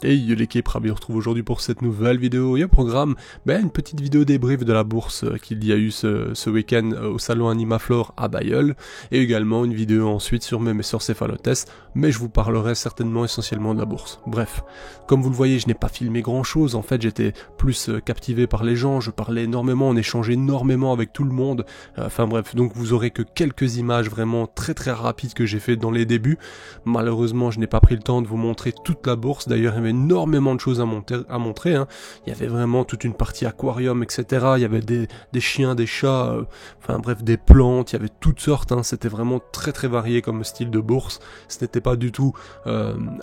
Et l'équipe, ravi de retrouver aujourd'hui pour cette nouvelle vidéo et au programme, une petite vidéo débrief de la bourse qu'il y a eu ce week-end au salon Animaflore à Bailleul, et également une vidéo ensuite sur mes messeurs céphalotes, mais je vous parlerai certainement essentiellement de la bourse. Bref, comme vous le voyez, je n'ai pas filmé grand chose, en fait j'étais plus captivé par les gens, je parlais énormément, on échangeait énormément avec tout le monde, enfin bref, donc vous aurez que quelques images vraiment très rapides que j'ai fait dans les débuts. Malheureusement je n'ai pas pris le temps de vous montrer toute la bourse, d'ailleurs il y avait énormément de choses à montrer, hein. Il y avait vraiment toute une partie aquarium, etc. Il y avait des chiens, des chats, enfin bref, des plantes, il y avait toutes sortes, hein. C'était vraiment très varié comme style de bourse. Ce n'était pas du tout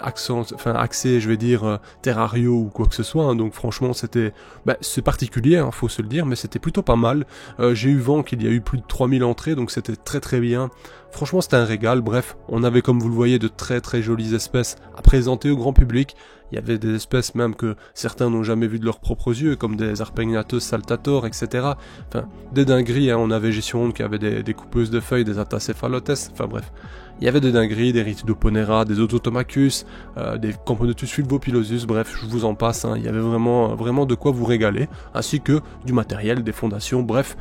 axé, je vais dire, terrario ou quoi que ce soit, hein. Donc franchement c'était, c'est particulier, hein, faut se le dire, mais c'était plutôt pas mal. J'ai eu vent qu'il y a eu plus de 3000 entrées, donc c'était très bien. Franchement c'était un régal. Bref, on avait, comme vous le voyez, de très jolies espèces à présenter au grand public. Il y avait des espèces même que certains n'ont jamais vues de leurs propres yeux, comme des Arpegnathos saltator, etc. Enfin, des dingueries, hein. On avait Gestion qui avait des coupeuses de feuilles, des Atacéphalotes, enfin bref. Il y avait des dingueries, des Rhytidoponera, des Ototomachus, des Camponotus fulvopilosus, bref, je vous en passe, hein. Il y avait vraiment de quoi vous régaler, ainsi que du matériel, des fondations, bref.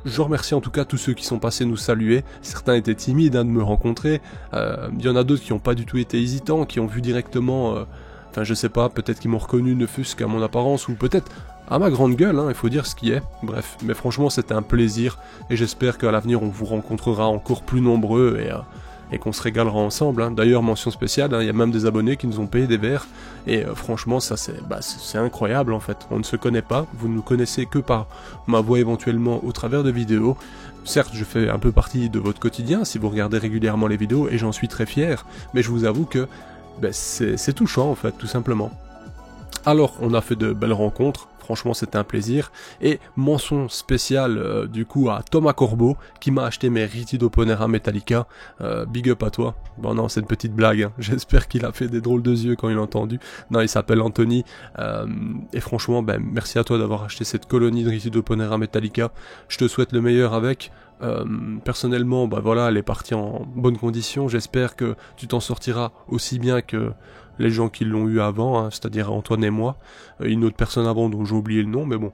Je remercie en tout cas tous ceux qui sont passés nous saluer. Certains étaient timides, hein, de me rencontrer. Il y en a d'autres qui n'ont pas du tout été hésitants, qui ont vu directement... Enfin, je sais pas, peut-être qu'ils m'ont reconnu, ne fût-ce qu'à mon apparence, ou peut-être à ma grande gueule, hein, il faut dire ce qui est. Bref, mais franchement, c'était un plaisir, et j'espère qu'à l'avenir, on vous rencontrera encore plus nombreux, et qu'on se régalera ensemble, hein. D'ailleurs, mention spéciale, hein, il y a même des abonnés qui nous ont payé des verres, et franchement, ça c'est incroyable, en fait. On ne se connaît pas, vous ne nous connaissez que par ma voix éventuellement au travers de vidéos. Certes, je fais un peu partie de votre quotidien, si vous regardez régulièrement les vidéos, et j'en suis très fier, mais je vous avoue que c'est touchant en fait, tout simplement. Alors, on a fait de belles rencontres, franchement c'était un plaisir, et mention spéciale du coup à Thomas Corbeau, qui m'a acheté mes Rhytidoponera metallica, big up à toi. Bon non, c'est une petite blague, hein. J'espère qu'il a fait des drôles de yeux quand il l'a entendu. Non, il s'appelle Anthony, et franchement, merci à toi d'avoir acheté cette colonie de Rhytidoponera metallica, je te souhaite le meilleur avec. Personnellement, voilà, elle est partie en bonne condition, j'espère que tu t'en sortiras aussi bien que les gens qui l'ont eu avant, hein, c'est-à-dire Antoine et moi, une autre personne avant dont j'ai oublié le nom, mais bon,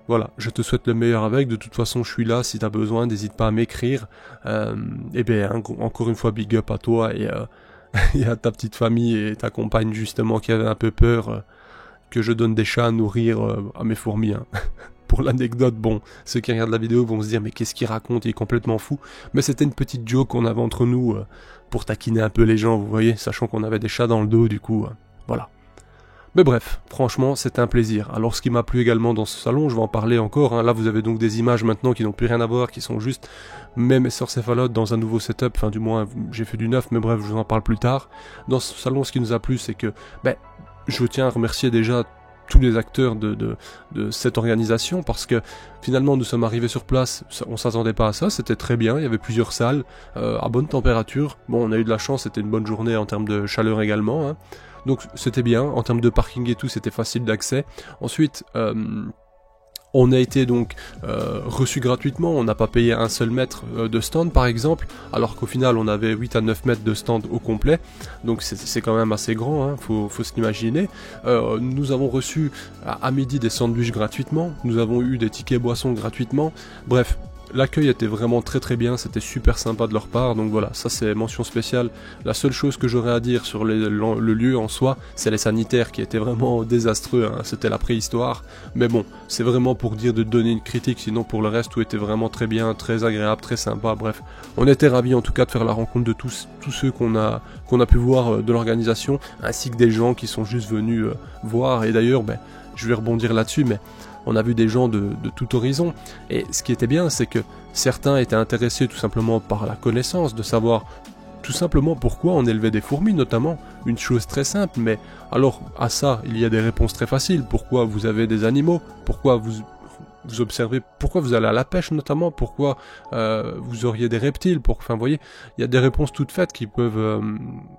voilà, je te souhaite le meilleur avec, de toute façon je suis là, si t'as besoin, n'hésite pas à m'écrire, encore une fois big up à toi et à ta petite famille et ta compagne justement qui avait un peu peur que je donne des chats à nourrir à mes fourmis, hein. Pour l'anecdote, bon, ceux qui regardent la vidéo vont se dire mais qu'est-ce qu'il raconte, il est complètement fou. Mais c'était une petite joke qu'on avait entre nous pour taquiner un peu les gens, vous voyez, sachant qu'on avait des chats dans le dos, du coup, voilà. Mais bref, franchement, c'était un plaisir. Alors ce qui m'a plu également dans ce salon, je vais en parler encore, hein. Là vous avez donc des images maintenant qui n'ont plus rien à voir, qui sont juste mes messeurs céphalotes dans un nouveau setup, enfin du moins j'ai fait du neuf, mais bref, je vous en parle plus tard. Dans ce salon, ce qui nous a plu, c'est que, je tiens à remercier déjà tous les acteurs de cette organisation, parce que finalement nous sommes arrivés sur place, on s'attendait pas à ça, c'était très bien, il y avait plusieurs salles à bonne température, bon on a eu de la chance, c'était une bonne journée en termes de chaleur également, hein. Donc c'était bien, en termes de parking et tout c'était facile d'accès. Ensuite on a été donc reçu gratuitement, on n'a pas payé un seul mètre de stand par exemple, alors qu'au final on avait 8 à 9 mètres de stand au complet, donc c'est quand même assez grand, hein, faut se l'imaginer. Nous avons reçu à midi des sandwichs gratuitement, nous avons eu des tickets boissons gratuitement, bref. L'accueil était vraiment très bien, c'était super sympa de leur part, donc voilà, ça c'est mention spéciale. La seule chose que j'aurais à dire sur le lieu en soi, c'est les sanitaires qui étaient vraiment désastreux, hein. C'était la préhistoire, mais bon, c'est vraiment pour dire de donner une critique, sinon pour le reste tout était vraiment très bien, très agréable, très sympa, bref. On était ravis en tout cas de faire la rencontre de tous ceux qu'on a pu voir de l'organisation, ainsi que des gens qui sont juste venus voir, et d'ailleurs, je vais rebondir là-dessus, mais on a vu des gens de tout horizon, et ce qui était bien, c'est que certains étaient intéressés tout simplement par la connaissance, de savoir tout simplement pourquoi on élevait des fourmis notamment, une chose très simple, mais alors à ça, il y a des réponses très faciles, pourquoi vous avez des animaux, pourquoi vous observez, pourquoi vous allez à la pêche notamment, pourquoi vous auriez des reptiles, enfin vous voyez, il y a des réponses toutes faites qui peuvent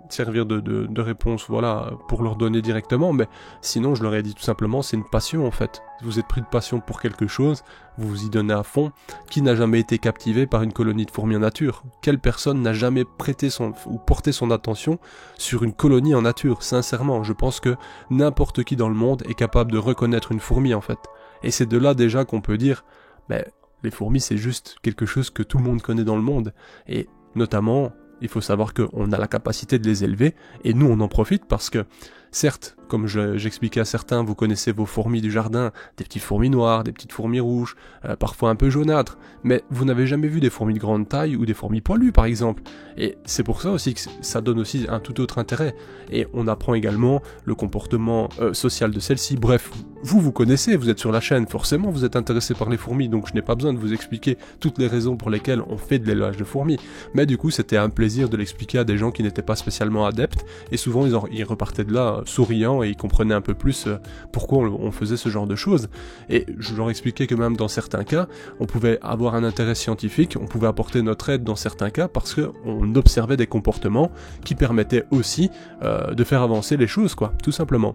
servir de réponse, voilà, pour leur donner directement, mais sinon je leur ai dit tout simplement, c'est une passion en fait, vous êtes pris de passion pour quelque chose, vous vous y donnez à fond. Qui n'a jamais été captivé par une colonie de fourmis en nature? Quelle personne n'a jamais prêté ou porté son attention sur une colonie en nature? Sincèrement, je pense que n'importe qui dans le monde est capable de reconnaître une fourmi en fait. Et c'est de là déjà qu'on peut dire, les fourmis c'est juste quelque chose que tout le monde connaît dans le monde. Et notamment, il faut savoir qu'on a la capacité de les élever, et nous on en profite parce que, certes, comme j'expliquais à certains, vous connaissez vos fourmis du jardin, des petites fourmis noires, des petites fourmis rouges, parfois un peu jaunâtres, mais vous n'avez jamais vu des fourmis de grande taille ou des fourmis poilues par exemple. Et c'est pour ça aussi que ça donne aussi un tout autre intérêt. Et on apprend également le comportement social de celles-ci. Bref, vous connaissez, vous êtes sur la chaîne, forcément vous êtes intéressé par les fourmis, donc je n'ai pas besoin de vous expliquer toutes les raisons pour lesquelles on fait de l'élevage de fourmis. Mais du coup, c'était un plaisir de l'expliquer à des gens qui n'étaient pas spécialement adeptes, et souvent ils repartaient de là souriants et ils comprenaient un peu plus pourquoi on faisait ce genre de choses. Et je leur expliquais que même dans certains cas, on pouvait avoir un intérêt scientifique, on pouvait apporter notre aide dans certains cas parce qu'on observait des comportements qui permettaient aussi de faire avancer les choses, quoi, tout simplement.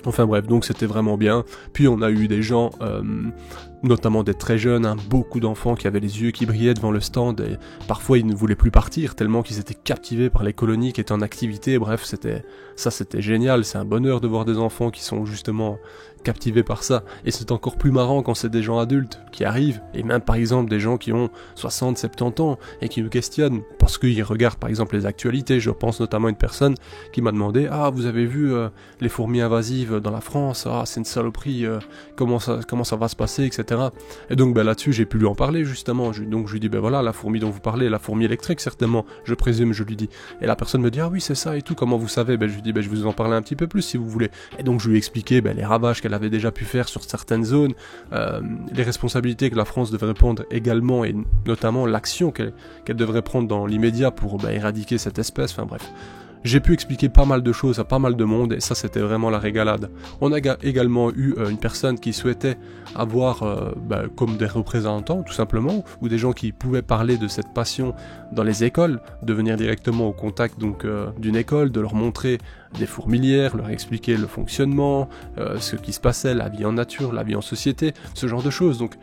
Enfin bref, donc c'était vraiment bien. Puis on a eu des gens, notamment des très jeunes, beaucoup d'enfants qui avaient les yeux qui brillaient devant le stand, et parfois ils ne voulaient plus partir tellement qu'ils étaient captivés par les colonies qui étaient en activité. Bref, c'était génial, c'est un bonheur de voir des enfants qui sont justement captivés par ça. Et c'est encore plus marrant quand c'est des gens adultes qui arrivent, et même par exemple des gens qui ont 60, 70 ans et qui nous questionnent parce qu'ils regardent par exemple les actualités. Je pense notamment à une personne qui m'a demandé: ah, vous avez vu les fourmis invasives dans la France? Ah, c'est une saloperie, comment ça va se passer, etc. Et donc là-dessus j'ai pu lui en parler justement. Donc je lui dis: voilà, la fourmi dont vous parlez, la fourmi électrique certainement, je présume, je lui dis. Et la personne me dit: ah oui, c'est ça et tout, comment vous savez? Je lui dis: je vous en parler un petit peu plus si vous voulez. Et donc je lui ai expliqué les ravages qu'elle avait déjà pu faire sur certaines zones, les responsabilités que la France devrait prendre également, et notamment l'action qu'elle devrait prendre dans l'immédiat pour éradiquer cette espèce. Enfin bref, j'ai pu expliquer pas mal de choses à pas mal de monde, et ça c'était vraiment la régalade. On a également eu une personne qui souhaitait avoir comme des représentants tout simplement, ou des gens qui pouvaient parler de cette passion dans les écoles, de venir directement au contact donc d'une école, de leur montrer des fourmilières, leur expliquer le fonctionnement, ce qui se passait, la vie en nature, la vie en société, ce genre de choses. Donc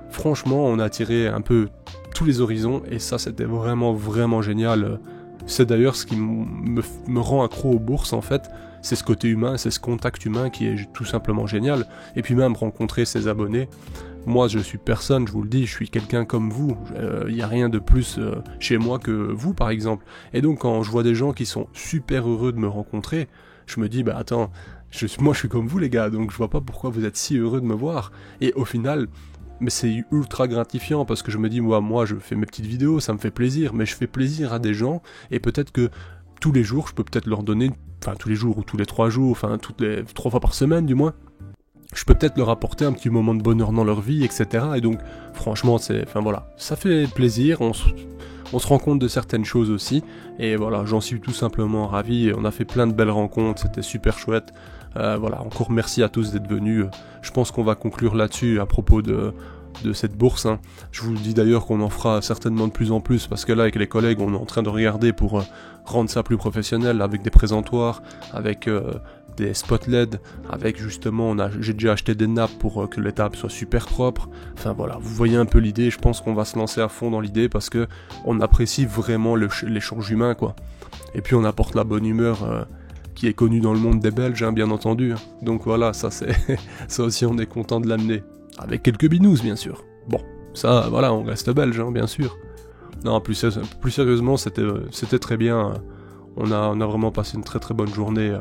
franchement, on a tiré un peu tous les horizons, et ça c'était vraiment vraiment génial. C'est d'ailleurs ce qui me rend accro aux bourses en fait, c'est ce côté humain, c'est ce contact humain qui est tout simplement génial. Et puis même rencontrer ses abonnés. Moi je suis personne, je vous le dis, je suis quelqu'un comme vous, il n'y a rien de plus chez moi que vous par exemple. Et donc quand je vois des gens qui sont super heureux de me rencontrer, je me dis attends, moi je suis comme vous les gars, donc je vois pas pourquoi vous êtes si heureux de me voir. Et au final, mais c'est ultra gratifiant parce que je me dis, moi je fais mes petites vidéos, ça me fait plaisir, mais je fais plaisir à des gens, et peut-être que tous les jours, je peux peut-être leur donner, enfin tous les jours ou tous les 3 jours, enfin toutes les 3 fois par semaine du moins, je peux peut-être leur apporter un petit moment de bonheur dans leur vie, etc. Et donc franchement, ça fait plaisir, on se rend compte de certaines choses aussi, et voilà, j'en suis tout simplement ravi, et on a fait plein de belles rencontres, c'était super chouette. Encore merci à tous d'être venus. Je pense qu'on va conclure là-dessus à propos de cette bourse. Je vous le dis d'ailleurs qu'on en fera certainement de plus en plus, parce que là avec les collègues on est en train de regarder pour rendre ça plus professionnel, avec des présentoirs, avec des spots LED, avec justement j'ai déjà acheté des nappes pour que les tables soient super propres. Enfin voilà, vous voyez un peu l'idée. Je pense qu'on va se lancer à fond dans l'idée parce que on apprécie vraiment l'échange humain, quoi. Et puis on apporte la bonne humeur qui est connu dans le monde des Belges, bien entendu. Donc voilà, ça aussi on est content de l'amener. Avec quelques binous, bien sûr. Bon, ça, voilà, on reste belge, bien sûr. Non, plus sérieusement, c'était très bien. On a vraiment passé une très très bonne journée.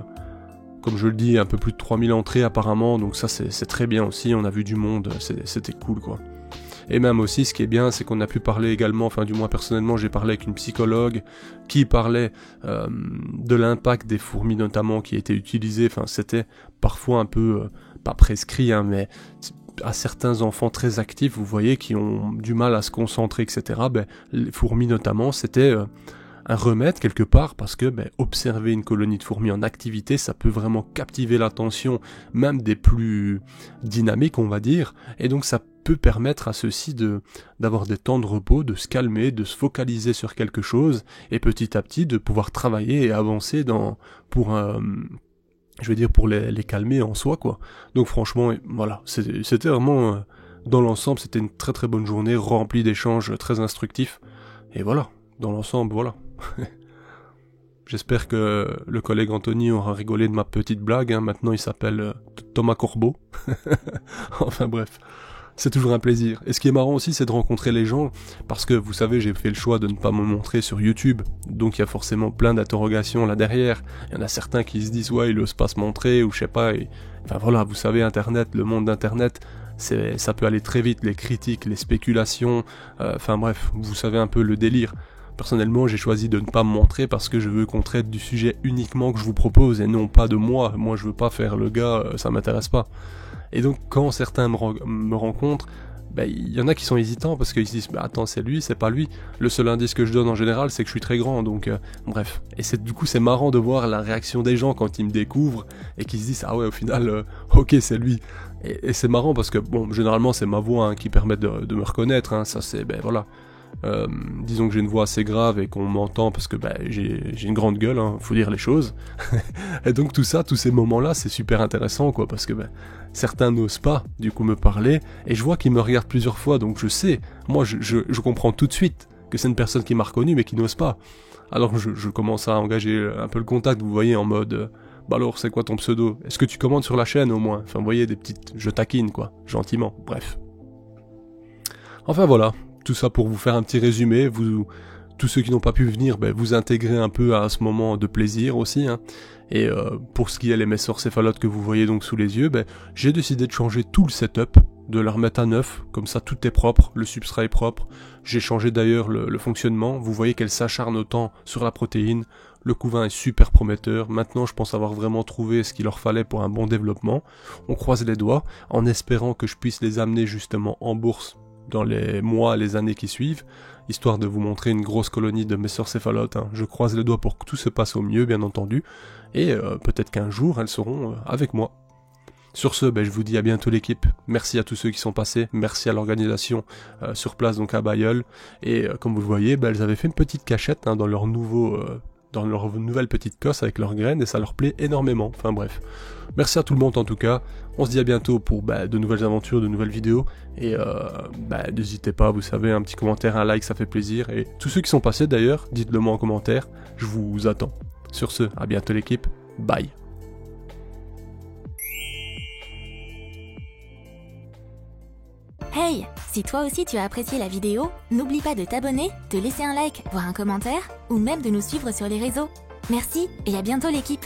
Comme je le dis, un peu plus de 3000 entrées apparemment, donc ça c'est très bien aussi. On a vu du monde, c'était cool, quoi. Et même aussi, ce qui est bien, c'est qu'on a pu parler également, enfin du moins personnellement, j'ai parlé avec une psychologue qui parlait de l'impact des fourmis notamment qui étaient utilisées. Enfin, c'était parfois un peu, pas prescrit, mais à certains enfants très actifs, vous voyez, qui ont du mal à se concentrer, etc. Les fourmis notamment, c'était un remède quelque part, parce que observer une colonie de fourmis en activité, ça peut vraiment captiver l'attention, même des plus dynamiques, on va dire, et donc ça peut permettre à ceux-ci d'avoir des temps de repos, de se calmer, de se focaliser sur quelque chose, et petit à petit de pouvoir travailler et avancer pour je vais dire pour les calmer en soi, quoi. Donc franchement, voilà, c'était vraiment, dans l'ensemble, c'était une très très bonne journée, remplie d'échanges très instructifs, et voilà, dans l'ensemble, voilà. J'espère que le collègue Anthony aura rigolé de ma petite blague, hein. Maintenant il s'appelle Thomas Corbeau. Enfin bref, c'est toujours un plaisir. Et ce qui est marrant aussi, c'est de rencontrer les gens, parce que vous savez, j'ai fait le choix de ne pas me montrer sur YouTube, donc il y a forcément plein d'interrogations là derrière. Il y en a certains qui se disent, ouais, il ose pas se montrer, ou je sais pas, enfin voilà, vous savez, Internet, le monde d'Internet, ça peut aller très vite, les critiques, les spéculations, enfin bref, vous savez un peu le délire. Personnellement, j'ai choisi de ne pas me montrer parce que je veux qu'on traite du sujet uniquement que je vous propose et non pas de moi. Moi, je veux pas faire le gars, ça m'intéresse pas. Et donc, quand certains me rencontrent, il y en a qui sont hésitants parce qu'ils se disent, attends, c'est lui, c'est pas lui. Le seul indice que je donne en général, c'est que je suis très grand, donc bref. Et du coup, c'est marrant de voir la réaction des gens quand ils me découvrent et qu'ils se disent, ah ouais, au final, ok, c'est lui. Et c'est marrant parce que, bon, généralement, c'est ma voix qui permet de me reconnaître, hein. Ça c'est, voilà. Disons que j'ai une voix assez grave et qu'on m'entend parce que j'ai une grande gueule, hein, faut dire les choses. Et donc tout ça, tous ces moments-là, c'est super intéressant, quoi, parce que certains n'osent pas, du coup, me parler, et je vois qu'ils me regardent plusieurs fois, donc je sais, moi je comprends tout de suite que c'est une personne qui m'a reconnu mais qui n'ose pas. Alors je commence à engager un peu le contact, vous voyez, en mode alors c'est quoi ton pseudo? Est-ce que tu commandes sur la chaîne au moins? Enfin vous voyez, des petites, je taquine, quoi, gentiment, bref. Enfin voilà. Tout ça pour vous faire un petit résumé, tous ceux qui n'ont pas pu venir, vous intégrer un peu à ce moment de plaisir aussi, hein. Et pour ce qui est les messeurs céphalotes que vous voyez donc sous les yeux, j'ai décidé de changer tout le setup, de le remettre à neuf, comme ça tout est propre, le substrat est propre. J'ai changé d'ailleurs le fonctionnement, vous voyez qu'elle s'acharne autant sur la protéine, le couvain est super prometteur, maintenant je pense avoir vraiment trouvé ce qu'il leur fallait pour un bon développement. On croise les doigts, en espérant que je puisse les amener justement en bourse dans les mois, les années qui suivent, histoire de vous montrer une grosse colonie de messeurs céphalotes, hein. Je croise les doigts pour que tout se passe au mieux, bien entendu, et peut-être qu'un jour, elles seront avec moi. Sur ce, je vous dis à bientôt l'équipe, merci à tous ceux qui sont passés, merci à l'organisation sur place, donc à Bailleul, et comme vous le voyez, elles avaient fait une petite cachette, hein, dans leur nouvelle petite cosse avec leurs graines, et ça leur plaît énormément, enfin bref. Merci à tout le monde en tout cas, on se dit à bientôt pour de nouvelles aventures, de nouvelles vidéos, et n'hésitez pas, vous savez, un petit commentaire, un like, ça fait plaisir, et tous ceux qui sont passés d'ailleurs, dites-le moi en commentaire, je vous attends. Sur ce, à bientôt l'équipe, bye. Hey, si toi aussi tu as apprécié la vidéo, n'oublie pas de t'abonner, de laisser un like, voire un commentaire, ou même de nous suivre sur les réseaux. Merci et à bientôt l'équipe.